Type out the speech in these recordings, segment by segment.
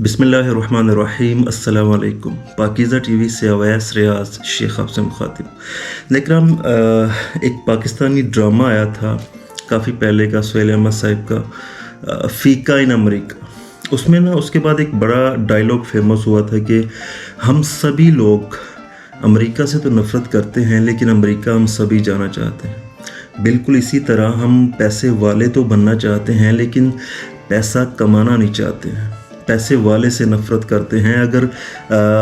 बिस्मिल्लाहिर्रहमानिर्रहीम। अस्सलाम वालेकुम। पाकीज़ा टीवी से अवैस रियाज शेख आपसे मुखातिब। लेकिन एक पाकिस्तानी ड्रामा आया था काफ़ी पहले का, सुहेल अहमद साहब का, फ़ीका इन अमेरिका। उसमें ना उसके बाद एक बड़ा डायलॉग फेमस हुआ था कि हम सभी लोग अमेरिका से तो नफ़रत करते हैं लेकिन अमेरिका हम सभी जाना चाहते हैं। बिल्कुल इसी तरह हम पैसे वाले तो बनना चाहते हैं लेकिन पैसा कमाना नहीं चाहते हैं, पैसे वाले से नफ़रत करते हैं। अगर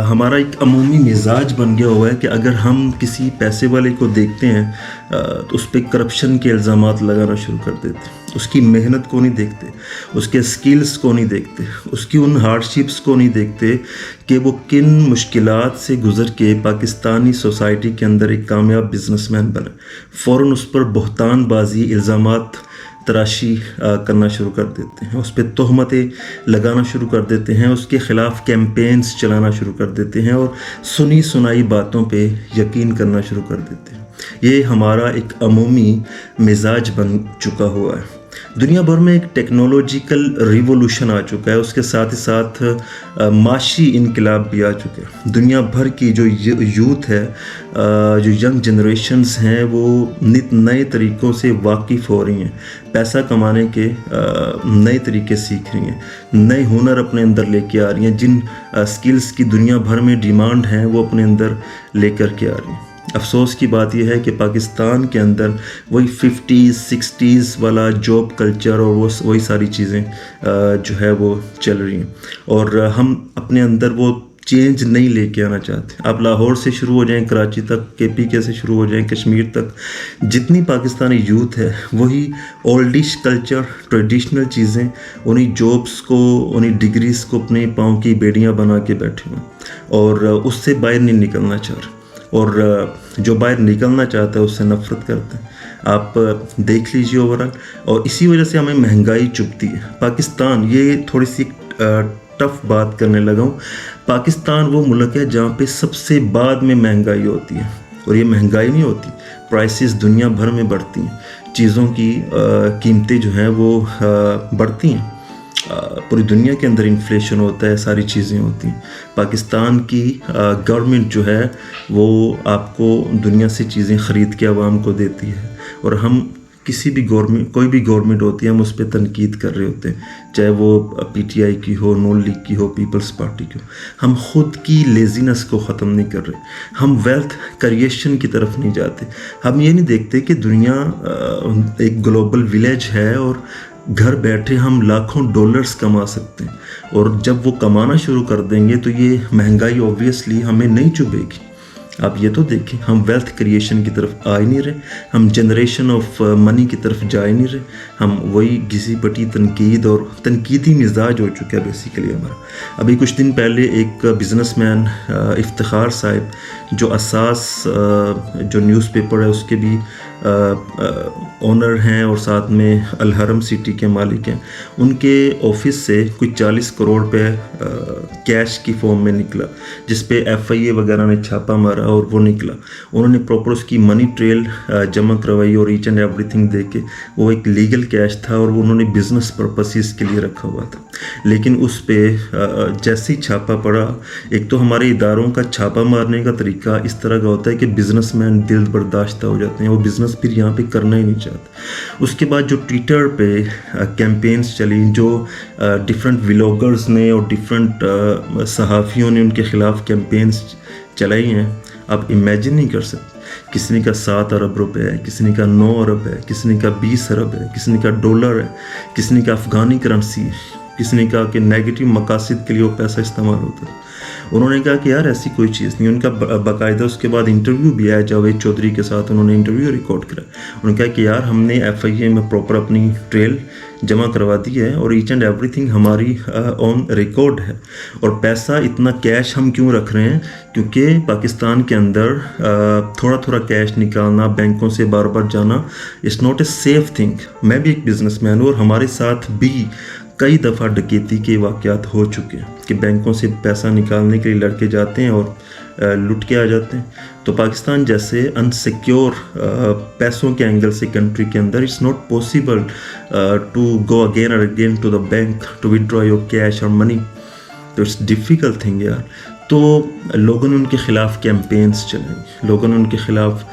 हमारा एक अमूमी मिजाज बन गया हुआ है कि अगर हम किसी पैसे वाले को देखते हैं तो उस पर करप्शन के इल्ज़ामात लगाना शुरू कर देते हैं। उसकी मेहनत को नहीं देखते, उसके स्किल्स को नहीं देखते, उसकी उन हार्डशिप्स को नहीं देखते कि वो किन मुश्किलात से गुज़र के पाकिस्तानी सोसाइटी के अंदर एक कामयाब बिजनेसमैन बने। फ़ौरन उस पर बहतानबाजी, इल्ज़ामात तराशी करना शुरू कर देते हैं, उस पर तहमतें लगाना शुरू कर देते हैं, उसके ख़िलाफ़ कैंपेन्स चलाना शुरू कर देते हैं और सुनी सुनाई बातों पे यकीन करना शुरू कर देते हैं। ये हमारा एक अमूमी मिजाज बन चुका हुआ है। दुनिया भर में एक टेक्नोलॉजिकल रिवोल्यूशन आ चुका है, उसके साथ ही साथ माशी इनकलाब भी आ चुके हैं। दुनिया भर की जो यूथ है, जो यंग जनरेशन्स हैं, वो नित नए तरीक़ों से वाकिफ़ हो रही हैं, पैसा कमाने के नए तरीके सीख रही हैं, नए हुनर अपने अंदर लेके आ रही हैं। जिन स्किल्स की दुनिया भर में डिमांड है वो अपने अंदर लेकर के आ रही हैं। अफसोस की बात यह है कि पाकिस्तान के अंदर वही 50s 60s वाला जॉब कल्चर और वही सारी चीज़ें जो है वो चल रही हैं और हम अपने अंदर वो चेंज नहीं लेके आना चाहते। आप लाहौर से शुरू हो जाएं, कराची तक, KPK से शुरू हो जाएं, कश्मीर तक, जितनी पाकिस्तानी यूथ है वही ओल्डिश कल्चर, ट्रेडिशनल चीज़ें, उन्हीं जॉब्स को, उन्हीं डिग्रीज़ को अपने पाँव की बेड़ियाँ बना के बैठे हुए और उससे बाहर नहीं निकलना चाह रहे। और जो बाहर निकलना चाहता है उससे नफ़रत करते हैं। आप देख लीजिए ओवरऑल, और इसी वजह से हमें महंगाई चुभती है। पाकिस्तान, ये थोड़ी सी टफ़ बात करने लगा हूँ, पाकिस्तान वो मुल्क है जहाँ पे सबसे बाद में महंगाई होती है। और ये महंगाई नहीं होती, प्राइसेस दुनिया भर में बढ़ती हैं, चीज़ों की कीमतें जो हैं वो बढ़ती हैं। पूरी दुनिया के अंदर इन्फ्लेशन होता है, सारी चीज़ें होती हैं। पाकिस्तान की गवर्नमेंट जो है वो आपको दुनिया से चीज़ें ख़रीद के आवाम को देती है और हम किसी भी गवर्नमेंट, कोई भी गवर्नमेंट होती है, हम उस पर तनकीद कर रहे होते हैं, चाहे वो PTI की हो, नून लीग की हो, पीपल्स पार्टी की हो। हम ख़ुद की लेजीनेस को ख़त्म नहीं कर रहे, हम वेल्थ क्रिएशन की तरफ नहीं जाते। हम ये नहीं देखते कि दुनिया एक ग्लोबल विलेज है और घर बैठे हम लाखों डॉलर्स कमा सकते हैं। और जब वो कमाना शुरू कर देंगे तो ये महंगाई ऑब्वियसली हमें नहीं चुभेगी। आप ये तो देखें, हम वेल्थ क्रिएशन की तरफ आ ही नहीं रहे, हम जनरेशन ऑफ मनी की तरफ जा ही नहीं रहे, हम वही घिसी पटी तनकीद और तनकीदी मिजाज हो चुका है बेसिकली हमारा। अभी कुछ दिन पहले एक बिजनेसमैन इफ्तिखार साहब, जो असास जो न्यूज़पेपर है उसके भी ओनर हैं और साथ में अलहरम सिटी के मालिक हैं, उनके ऑफिस से कुछ 40 करोड़ पे कैश की फॉर्म में निकला, जिस पे FIA वगैरह ने छापा मारा और वो निकला। उन्होंने प्रॉपर उसकी मनी ट्रेल जमा करवाई और ईच एंड एवरीथिंग दे के, वो एक लीगल कैश था और वो उन्होंने बिज़नेस पर्पसेस के लिए रखा हुआ था। लेकिन उस पर जैसे ही छापा पड़ा, एक तो हमारे इदारों का छापा मारने का तरीका इस तरह का होता है कि बिजनेसमैन दिल बर्दाश्त हो जाते हैं, वो बिज़नेस फिर यहाँ पे करना ही नहीं चाहते। उसके बाद जो ट्विटर पे कैंपेन्स चली, जो डिफरेंट व्लॉगर्स ने और डिफरेंट सहाफ़ियों ने उनके ख़िलाफ़ कैंपेन्स चलाई हैं, आप इमेजिन नहीं कर सकते। किसी का 7 अरब रुपए है, किसी का 9 अरब है, किसी का 20 अरब है, किसी का डॉलर है, किसी का अफ़गानी करेंसी है, किसी का कि नेगेटिव मकासद के लिए वो पैसा इस्तेमाल होता है। उन्होंने कहा कि यार ऐसी कोई चीज़ नहीं। उनका बाकायदा उसके बाद इंटरव्यू भी आया जावेद चौधरी के साथ, उन्होंने इंटरव्यू रिकॉर्ड करा। उन्होंने कहा कि यार हमने FIA में प्रॉपर अपनी ट्रेल जमा करवा दी है और ईच एंड एवरीथिंग हमारी ऑन रिकॉर्ड है। और पैसा इतना कैश हम क्यों रख रहे हैं? क्योंकि पाकिस्तान के अंदर थोड़ा थोड़ा कैश निकालना, बैंकों से बार बार जाना, it's not a safe thing. मैं भी एक बिजनेसमैन हूँ और हमारे साथ भी कई दफ़ा डकैती के वाक़यात हो चुके हैं कि बैंकों से पैसा निकालने के लिए लड़के जाते हैं और लुट के आ जाते हैं। तो पाकिस्तान जैसे अनसिक्योर पैसों के एंगल से कंट्री के अंदर it's not possible to go again और again to the bank to withdraw your cash और मनी। تو اٹس ڈیفیکلٹ تھنگ یار. تو لوگوں نے ان کے خلاف کیمپینز چلائیں, لوگوں نے ان کے خلاف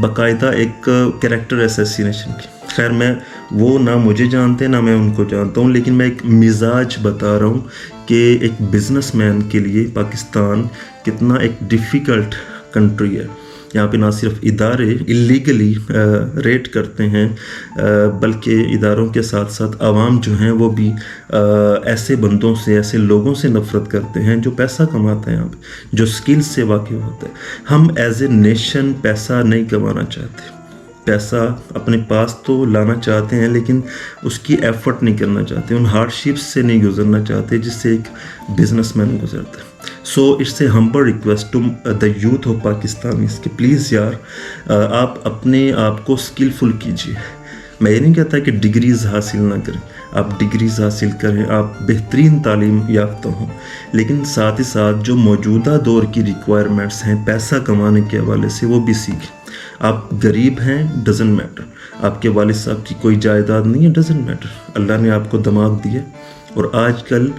باقاعدہ ایک کریکٹر اسیسینیشن کی. خیر میں وہ نہ مجھے جانتے نہ میں ان کو جانتا ہوں, لیکن میں ایک مزاج بتا رہا ہوں کہ ایک بزنس مین کے لیے پاکستان کتنا ایک ڈیفیکلٹ کنٹری ہے. یہاں پہ نہ صرف ادارے اللیگلی ریٹ کرتے ہیں, بلکہ اداروں کے ساتھ ساتھ عوام جو ہیں وہ بھی ایسے بندوں سے, ایسے لوگوں سے نفرت کرتے ہیں جو پیسہ کماتے ہیں یہاں پہ, جو سکلز سے واقف ہوتا ہے. ہم ایز اے نیشن پیسہ نہیں کمانا چاہتے, پیسہ اپنے پاس تو لانا چاہتے ہیں لیکن اس کی ایفرٹ نہیں کرنا چاہتے, ان ہارڈ شپس سے نہیں گزرنا چاہتے جس سے ایک بزنس مین گزرتا ہے. So it's a humble request to the youth of Pakistan کہ پلیز یار آپ اپنے آپ کو اسکلفل کیجیے. میں یہ نہیں کہتا کہ ڈگریز حاصل نہ کریں, آپ ڈگریز حاصل کریں, آپ بہترین تعلیم یافتہ ہوں, لیکن ساتھ ہی ساتھ جو موجودہ دور کی ریکوائرمنٹس ہیں پیسہ کمانے کے حوالے سے وہ بھی سیکھیں. آپ غریب ہیں ڈزنٹ میٹر, آپ کے والد صاحب کی کوئی جائیداد نہیں ہے ڈزنٹ میٹر, اللہ نے آپ کو دماغ دیے. اور آج کل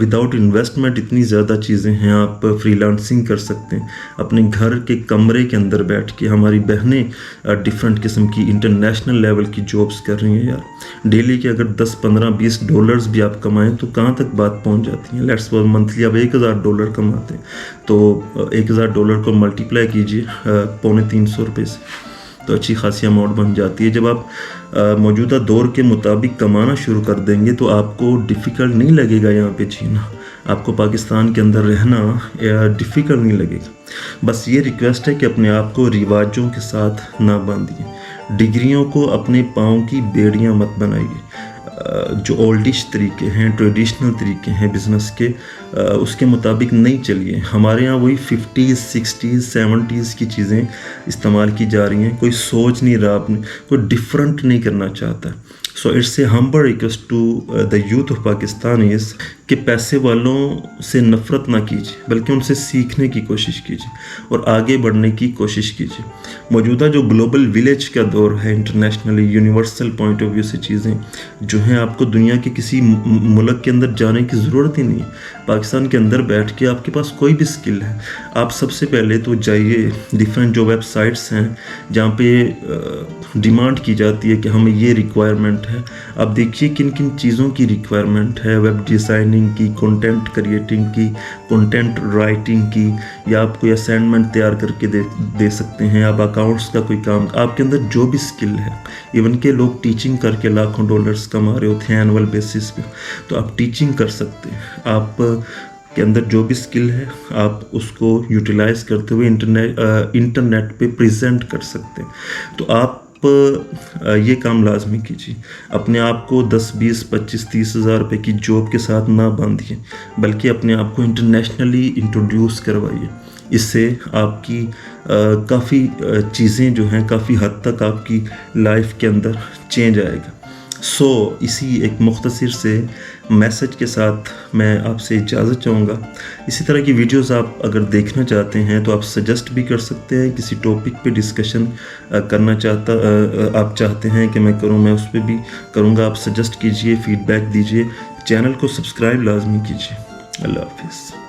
وداؤٹ انویسٹمنٹ اتنی زیادہ چیزیں ہیں, آپ فری لانسنگ کر سکتے ہیں اپنے گھر کے کمرے کے اندر بیٹھ کے. ہماری بہنیں ڈفرینٹ قسم کی انٹرنیشنل لیول کی جابس کر رہی ہیں یار. ڈیلی کے اگر $10-15-20 بھی آپ کمائیں تو کہاں تک بات پہنچ جاتی ہیں. لیٹس سپوز منتھلی آپ $1,000 کماتے ہیں تو $1,000 کو ملٹیپلائی کیجیے $250 سے, تو اچھی خاصی اماؤنٹ بن جاتی ہے. جب آپ موجودہ دور کے مطابق کمانا شروع کر دیں گے تو آپ کو ڈیفیکلٹ نہیں لگے گا یہاں پہ جینا, آپ کو پاکستان کے اندر رہنا ڈیفیکلٹ نہیں لگے گا. بس یہ ریکویسٹ ہے کہ اپنے آپ کو رواجوں کے ساتھ نہ باندھیے, ڈگریوں کو اپنے پاؤں کی بیڑیاں مت بنائیے. جو اولڈش طریقے ہیں, ٹریڈیشنل طریقے ہیں بزنس کے, اس کے مطابق نہیں چلیے. ہمارے ہاں وہی 50s 60s 70s کی چیزیں استعمال کی جا رہی ہیں, کوئی سوچ نہیں رہا, اپنے کوئی ڈفرنٹ نہیں کرنا چاہتا. So it's a humble request to the youth of Pakistan is کہ پیسے والوں سے نفرت نہ کیجیے بلکہ ان سے سیکھنے کی کوشش کیجیے اور آگے بڑھنے کی کوشش کیجیے. موجودہ جو گلوبل ولیج کا دور ہے, internationally universal point of view سے چیزیں جو ہیں آپ کو دنیا کے کسی ملک کے اندر جانے کی ضرورت ہی نہیں ہے. پاکستان کے اندر بیٹھ کے آپ کے پاس کوئی بھی سکل ہے, آپ سب سے پہلے تو جائیے ڈفرینٹ جو ویب سائٹس ہیں جہاں پہ ڈیمانڈ کی جاتی ہے کہ ہمیں یہ ریکوائرمنٹ ہے. آپ دیکھیے کن کن چیزوں کی ریکوائرمنٹ ہے, ویب ڈیزائننگ کی, کنٹینٹ کریٹنگ کی, کنٹینٹ رائٹنگ کی, یا آپ کوئی اسائنمنٹ تیار کر کے دے سکتے ہیں, آپ اکاؤنٹس کا کوئی کام, آپ کے اندر جو بھی سکل ہے. ایون کہ لوگ ٹیچنگ کر کے lakhs ڈالرز کما رہے ہوتے ہیں اینول بیسس پہ, تو آپ ٹیچنگ کر سکتے ہیں. آپ کے اندر جو بھی سکل ہے آپ اس کو یوٹیلائز کرتے ہوئے انٹرنیٹ پہ پریزنٹ کر سکتے ہیں. تو آپ یہ کام لازمی کیجیے. اپنے آپ کو 10 20 25 30 ہزار روپے کی جاب کے ساتھ نہ باندھیے بلکہ اپنے آپ کو انٹرنیشنلی انٹروڈیوس کروائیے. اس سے آپ کی کافی چیزیں جو ہیں کافی حد تک آپ کی لائف کے اندر چینج آئے گا. سو اسی ایک مختصر سے میسج کے ساتھ میں آپ سے اجازت چاہوں گا. اسی طرح کی ویڈیوز آپ اگر دیکھنا چاہتے ہیں تو آپ سجیسٹ بھی کر سکتے ہیں. کسی ٹاپک پہ ڈسکشن کرنا آپ چاہتے ہیں کہ میں کروں, میں اس پہ بھی کروں گا. آپ سجیسٹ کیجئے, فیڈ بیک دیجئے. چینل کو سبسکرائب لازمی کیجئے. اللہ حافظ.